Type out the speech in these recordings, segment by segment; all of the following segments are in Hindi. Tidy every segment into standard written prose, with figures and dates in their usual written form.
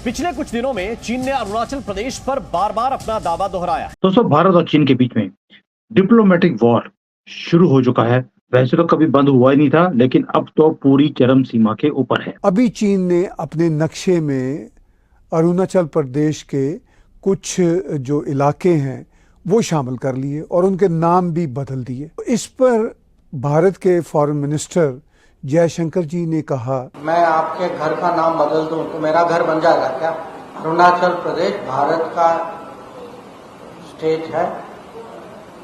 पिछले कुछ दिनों में चीन ने अरुणाचल प्रदेश पर बार बार अपना दावा दोहराया। दोस्तों, भारत और चीन के बीच में डिप्लोमेटिक वॉर शुरू हो चुका है। वैसे तो कभी बंद हुआ ही नहीं था, लेकिन अब तो पूरी चरम सीमा के ऊपर है। अभी चीन ने अपने नक्शे में अरुणाचल प्रदेश के कुछ जो इलाके हैं वो शामिल कर लिए और उनके नाम भी बदल दिए। इस पर भारत के फॉरेन मिनिस्टर जयशंकर जी ने कहा, मैं आपके घर का नाम बदल दूं तो मेरा घर बन जाएगा क्या? अरुणाचल प्रदेश भारत का स्टेट है,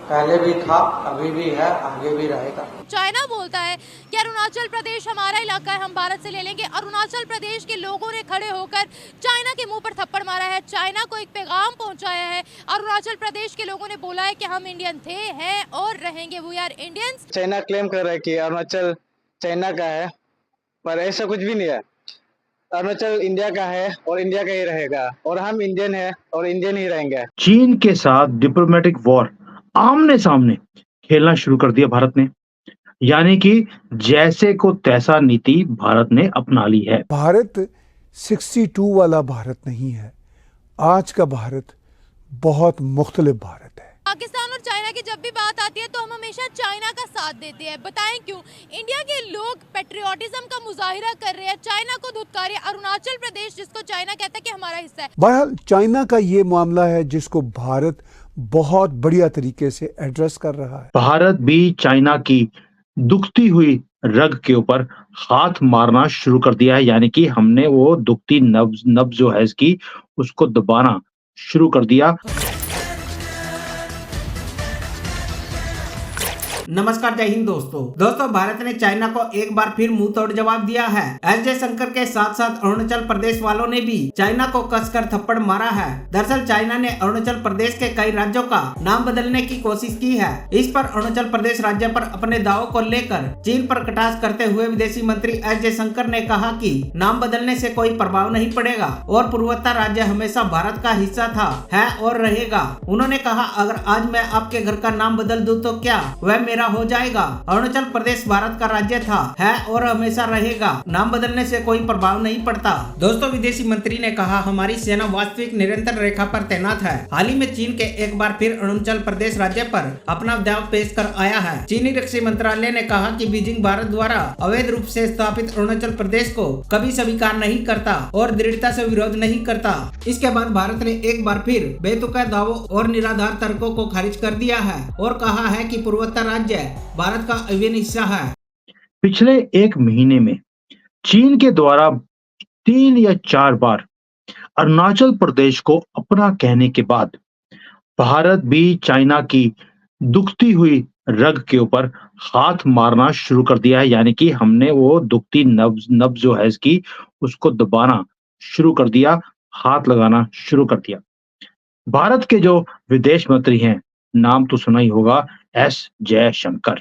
पहले भी था, अभी भी है, आगे भी रहेगा। चाइना बोलता है कि अरुणाचल प्रदेश हमारा इलाका है, हम भारत से ले लेंगे। अरुणाचल प्रदेश के लोगों ने खड़े होकर चाइना के मुंह पर थप्पड़ मारा है, चाइना को एक पैगाम पहुंचाया है। अरुणाचल प्रदेश के लोगों ने बोला है कि हम इंडियन थे, हैं और रहेंगे, we are Indians. China claim कर रहा है कि अरुणाचल चाइना का है, पर ऐसा कुछ भी नहीं है। अरुणाचल इंडिया का है और इंडिया का ही रहेगा, और हम इंडियन है और इंडियन ही रहेंगे। चीन के साथ डिप्लोमेटिक वॉर आमने सामने खेलना शुरू कर दिया भारत ने, यानी कि जैसे को तैसा नीति भारत ने अपना ली है। भारत 62 वाला भारत नहीं है। आज का भारत बहुत मुख्तलिफ भारत है। पाकिस्तान और चाइना की जब भी बात आती है तो हम हमेशा चाइना का साथ देते हैं। बताएं क्यों? इंडिया के लोग पेट्रियोटिज्म का मुजाहिरा कर रहे हैं, चाइना को धुतकार। अरुणाचल प्रदेश जिसको चाइना कहता है कि हमारा हिस्सा है। बहरहाल चाइना का ये मामला है जिसको भारत बहुत बढ़िया तरीके से एड्रेस कर रहा है। भारत भी चाइना की दुखती हुई रग के ऊपर हाथ मारना शुरू कर दिया है, यानी कि हमने वो दुखती नब्ज जो है इसकी, उसको दबाना शुरू कर दिया। नमस्कार, जय हिंद दोस्तों, भारत ने चाइना को एक बार फिर मुंह तोड़ जवाब दिया है। एस जयशंकर के साथ साथ अरुणाचल प्रदेश वालों ने भी चाइना को कसकर थप्पड़ मारा है। दरअसल चाइना ने अरुणाचल प्रदेश के कई राज्यों का नाम बदलने की कोशिश की है। इस पर अरुणाचल प्रदेश राज्य पर अपने दावों को लेकर चीन पर कटाक्ष करते हुए विदेशी मंत्री एस जयशंकर ने कहा कि नाम बदलने से कोई प्रभाव नहीं पड़ेगा और पूर्वोत्तर राज्य हमेशा भारत का हिस्सा था, है और रहेगा। उन्होंने कहा, अगर आज मैं आपके घर का नाम बदल दूं तो क्या वह मेरा हो जाएगा? अरुणाचल प्रदेश भारत का राज्य था, है और हमेशा रहेगा। नाम बदलने से कोई प्रभाव नहीं पड़ता। दोस्तों, विदेशी मंत्री ने कहा, हमारी सेना वास्तविक निरंतर रेखा पर तैनात है। हाल ही में चीन के एक बार फिर अरुणाचल प्रदेश राज्य पर अपना दाव पेश कर आया है। चीनी रक्षा मंत्रालय ने कहा कि बीजिंग भारत द्वारा अवैध रूप से स्थापित अरुणाचल प्रदेश को कभी स्वीकार नहीं करता और दृढ़ता से विरोध नहीं करता। इसके बाद भारत ने एक बार फिर बेतुका दावों और निराधार तर्कों को खारिज कर दिया है और कहा है कि पूर्वोत्तर राज्य भारत का अभिन्न हिस्सा है। पिछले एक महीने में चीन के द्वारा 3 या 4 बार अरुणाचल प्रदेश को अपना कहने के बाद भारत भी चाइना की दुखती हुई रग के ऊपर हाथ मारना शुरू कर दिया है, यानी कि हमने वो दुखती नब्ज जो है इसकी, उसको दबाना शुरू कर दिया, हाथ लगाना शुरू कर दिया। भारत के जो विदेश मंत्री हैं, नाम तो सुना ही होगा, एस जयशंकर।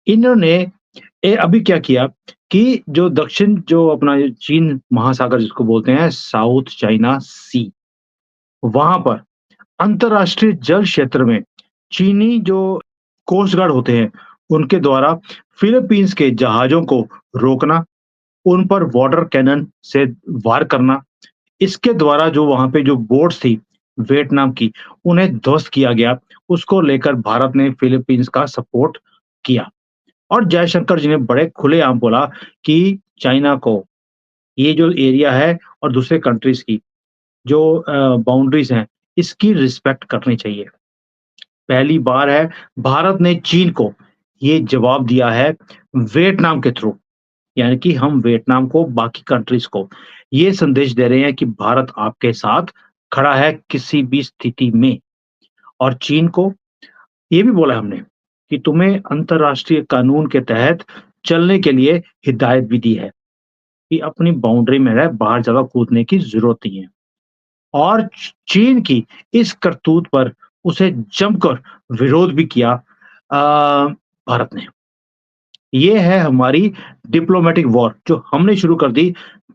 इन्होंने अभी क्या किया कि जो दक्षिण जो अपना चीन महासागर जिसको बोलते हैं साउथ चाइना सी, वहां पर अंतरराष्ट्रीय जल क्षेत्र में चीनी जो कोस्ट गार्ड होते हैं उनके द्वारा फिलीपींस के जहाजों को रोकना, उन पर वाटर कैनन से वार करना, इसके द्वारा जो वहां पे जो बोट्स थी वियतनाम की, उन्हें ध्वस्त किया गया। उसको लेकर भारत ने फिलीपींस का सपोर्ट किया और जयशंकर जी ने बड़े खुलेआम बोला कि चाइना को ये जो एरिया है और दूसरे कंट्रीज की जो बाउंड्रीज हैं, इसकी रिस्पेक्ट करनी चाहिए। पहली बार है भारत ने चीन को ये जवाब दिया है वियतनाम के थ्रू, यानी कि हम वियतनाम को, बाकी कंट्रीज को ये संदेश दे रहे हैं कि भारत आपके साथ खड़ा है किसी भी स्थिति में। और चीन को ये भी बोला हमने कि तुम्हें अंतरराष्ट्रीय कानून के तहत चलने के लिए हिदायत भी दी है कि अपनी बाउंड्री में रह, बाहर ज्यादा कूदने की जरूरत नहीं है। और चीन की इस करतूत पर उसे जमकर विरोध भी किया भारत ने। ये है हमारी डिप्लोमेटिक वॉर जो हमने शुरू कर दी।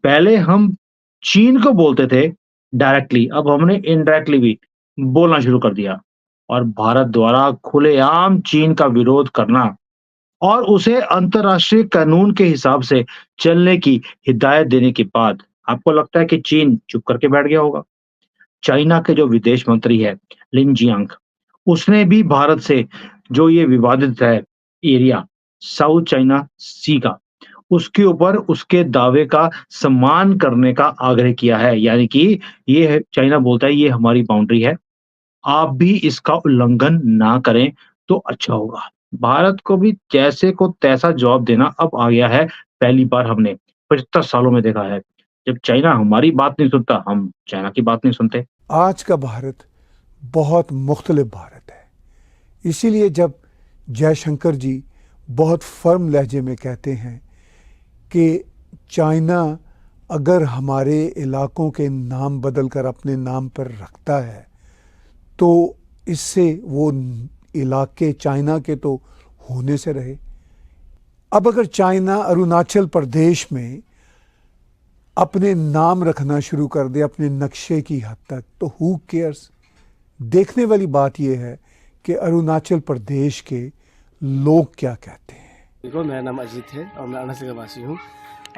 पहले हम चीन को बोलते थे डायरेक्टली, अब हमने इनडायरेक्टली भी बोलना शुरू कर दिया और भारत द्वारा खुलेआम चीन का विरोध करना और उसे अंतर्राष्ट्रीय कानून के हिसाब से चलने की हिदायत देने के बाद आपको लगता है कि चीन चुप करके बैठ गया होगा? चाइना के जो विदेश मंत्री है लिन जियांग, उसने भी भारत से जो ये विवादित है एरिया साउथ चाइना सी का, उसके ऊपर उसके दावे का सम्मान करने का आग्रह किया है। यानी कि ये है, चाइना बोलता है ये हमारी बाउंड्री है, आप भी इसका उल्लंघन ना करें तो अच्छा होगा। भारत को भी जैसे को तैसा जवाब देना अब आ गया है। पहली बार हमने 75 सालों में देखा है, जब चाइना हमारी बात नहीं सुनता, हम चाइना की बात नहीं सुनते। आज का भारत बहुत मुख्तलिफ भारत है। इसीलिए जब जयशंकर जी बहुत फर्म लहजे में कहते हैं कि चाइना अगर हमारे इलाकों के नाम बदलकर अपने नाम पर रखता है तो इससे वो इलाके चाइना के तो होने से रहे। अब अगर चाइना अरुणाचल प्रदेश में अपने नाम रखना शुरू कर दे अपने नक्शे की हद तक, तो हु केयर्स। देखने वाली बात यह है कि अरुणाचल प्रदेश के लोग क्या कहते हैं। देखो, मेरा नाम अजीत है और मैं अरुणाचल का वासी हूँ।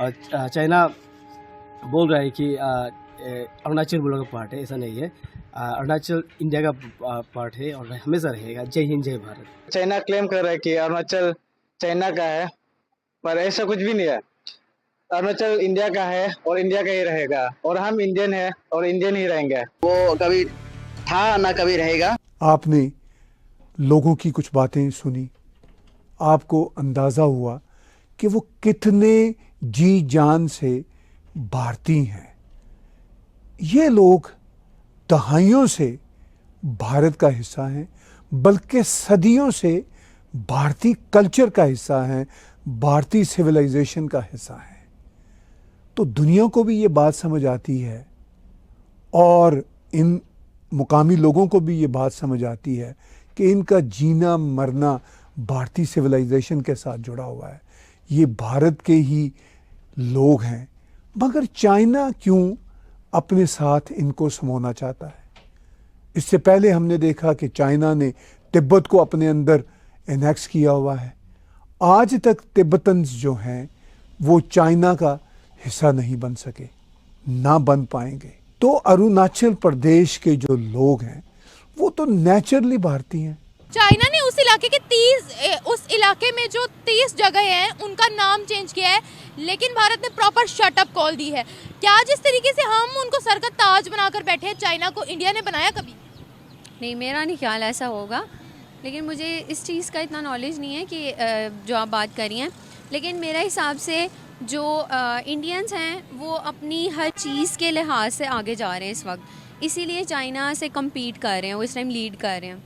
और चाइना बोल रहा है कि अरुणाचल वो लोग का पार्ट है, ऐसा नहीं है। अरुणाचल इंडिया का पार्ट है और हमेशा रहेगा। जय हिंद, जय भारत। चाइना क्लेम कर रहा है कि अरुणाचल चाइना का है, पर ऐसा कुछ भी नहीं है। अरुणाचल इंडिया का है और इंडिया का ही रहेगा, और हम इंडियन है और इंडियन ही रहेंगे। वो कभी था ना कभी रहेगा। आपने लोगों की कुछ बातें सुनी, आपको अंदाजा हुआ कि वो कितने जी जान से भारतीय हैं। ये लोग दहाइयों से भारत का हिस्सा हैं, बल्कि सदियों से भारतीय कल्चर का हिस्सा हैं, भारतीय सिविलाइजेशन का हिस्सा हैं। तो दुनिया को भी ये बात समझ आती है और इन मुकामी लोगों को भी ये बात समझ आती है कि इनका जीना मरना भारतीय सिविलाइजेशन के साथ जुड़ा हुआ है। ये भारत के ही लोग हैं, मगर चाइना क्यों अपने साथ इनको समोना चाहता है? इससे पहले हमने देखा कि चाइना ने तिब्बत को अपने अंदर एनेक्स किया हुआ है। आज तक तिब्बतन्स जो हैं वो चाइना का हिस्सा नहीं बन सके, ना बन पाएंगे। तो अरुणाचल प्रदेश के जो लोग हैं वो तो नेचुरली भारतीय हैं। चाइना ने उस इलाके के 30 जगह हैं उनका नाम चेंज किया है, लेकिन भारत ने प्रॉपर शटअप कॉल दी है। क्या जिस तरीके से हम उनको सर का ताज बनाकर बैठे हैं, चाइना को इंडिया ने बनाया कभी? नहीं, मेरा नहीं ख्याल ऐसा होगा, लेकिन मुझे इस चीज़ का इतना नॉलेज नहीं है कि जो आप बात करी हैं। लेकिन मेरे हिसाब से जो इंडियंस हैं वो अपनी हर चीज़ के लिहाज से आगे जा रहे हैं इस वक्त, इसीलिए चाइना से कम्पीट कर रहे हैं, वो इस टाइम लीड कर रहे हैं।